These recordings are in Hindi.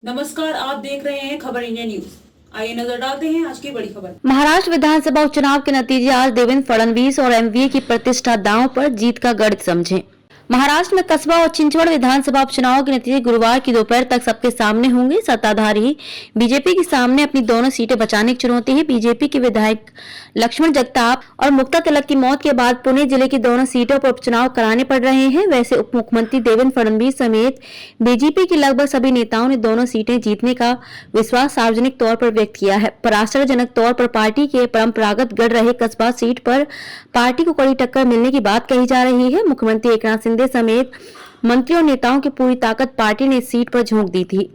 नमस्कार, आप देख रहे हैं खबर इंडिया न्यूज। आइए नजर डालते हैं आज की बड़ी खबर। महाराष्ट्र विधानसभा उपचुनाव के नतीजे आज देवेंद्र फडणवीस और एमवीए की प्रतिष्ठा दांव पर, जीत का गढ़ समझें। महाराष्ट्र में कस्बा और चिंचवड़ विधानसभा उपचुनाव के नतीजे गुरुवार की दोपहर तक सबके सामने होंगे। सत्ताधारी बीजेपी के सामने अपनी दोनों सीटें बचाने की चुनौती है। बीजेपी के विधायक लक्ष्मण जगताप और मुक्ता तिलक की मौत के बाद पुणे जिले की दोनों सीटों पर उपचुनाव कराने पड़ रहे हैं। वैसे उप मुख्यमंत्री देवेंद्र फडणवीस समेत बीजेपी के लगभग सभी नेताओं ने दोनों सीटें जीतने का विश्वास सार्वजनिक तौर पर व्यक्त किया है। पर आश्चर्यजनक तौर पर पार्टी के परंपरागत गढ़ रहे कस्बा सीट पर पार्टी को कड़ी टक्कर मिलने की बात कही जा रही है। मुख्यमंत्री एकनाथ शिंदे समेत मंत्रियों और नेताओं की पूरी ताकत पार्टी ने इस सीट पर झोंक दी थी।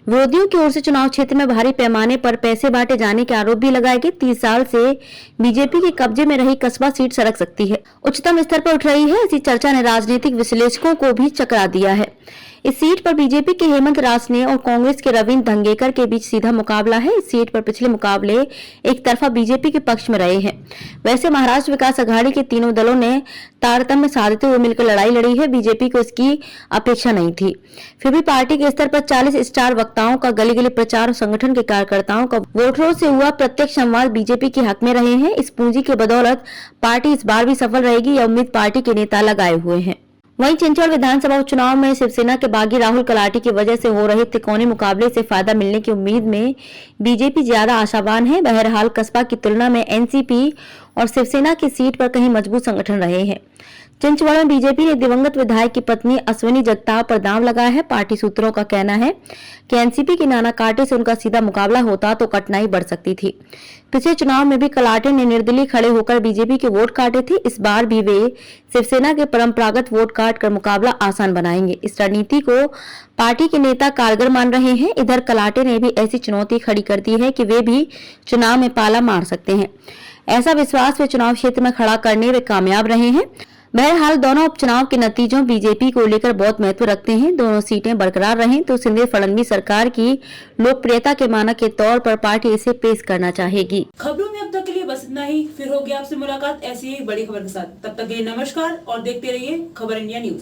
विरोधियों की ओर से चुनाव क्षेत्र में भारी पैमाने पर पैसे बांटे जाने के आरोप भी लगाए गए। 30 साल से बीजेपी के कब्जे में रही कस्बा सीट सरक सकती है, उच्चतम स्तर पर उठ रही है। इसी चर्चा ने राजनीतिक विश्लेषकों को भी चकरा दिया है। इस सीट पर बीजेपी के हेमंत रासने और कांग्रेस के रविंद्र धंगेकर के बीच सीधा मुकाबला है। इस सीट पर पिछले मुकाबले एक तरफा बीजेपी के पक्ष में रहे हैं। वैसे महाराष्ट्र विकास अघाड़ी के तीनों दलों ने तारतम्य साधते हुए मिलकर लड़ाई लड़ी है। बीजेपी को इसकी अपेक्षा नहीं थी, फिर भी पार्टी के स्तर पर 40 स्टार वक्ताओं का गली गली प्रचार और संगठन के कार्यकर्ताओं का वोटरों से हुआ प्रत्यक्ष संवाद बीजेपी के हक में रहे हैं। इस पूंजी के बदौलत पार्टी इस बार भी सफल रहेगी, यह उम्मीद पार्टी के नेता लगाए हुए हैं। वहीं चिंचवड़ विधानसभा उपचुनाव में शिवसेना के बागी राहुल कलाटी की वजह से हो रहे त्रिकोणीय मुकाबले से फायदा मिलने की उम्मीद में बीजेपी ज्यादा आशावान है। बहरहाल कस्बा की तुलना में एनसीपी और शिवसेना की सीट पर कहीं मजबूत संगठन रहे हैं। चिंचवड़ में बीजेपी ने दिवंगत विधायक की पत्नी अश्विनी जगताप पर दांव लगाया है। पार्टी सूत्रों का कहना है कि एनसीपी के नाना काटे से उनका सीधा मुकाबला होता तो कठिनाई बढ़ सकती थी। पिछले चुनाव में भी कलाटे ने निर्दलीय खड़े होकर बीजेपी के वोट काटे थे। इस बार भी वे शिवसेना के परंपरागत वोट काट कर मुकाबला आसान बनाएंगे। इस रणनीति को पार्टी के नेता कारगर मान रहे हैं। इधर कलाटे ने भी ऐसी चुनौती खड़ी कर दी है कि वे भी चुनाव में पाला मार सकते हैं। ऐसा विश्वास वे चुनाव क्षेत्र में खड़ा करने में कामयाब रहे हैं। बहरहाल दोनों उपचुनाव के नतीजों बीजेपी को लेकर बहुत महत्व रखते हैं। दोनों सीटें बरकरार रहें तो शिंदे फडणवीस सरकार की लोकप्रियता के मानक के तौर पर पार्टी इसे पेश करना चाहेगी। खबरों में अब तक के लिए बस इतना ही। फिर होगी आपसे मुलाकात ऐसी ही बड़ी खबर के साथ। तब तक के लिए नमस्कार और देखते रहिए खबर इंडिया न्यूज।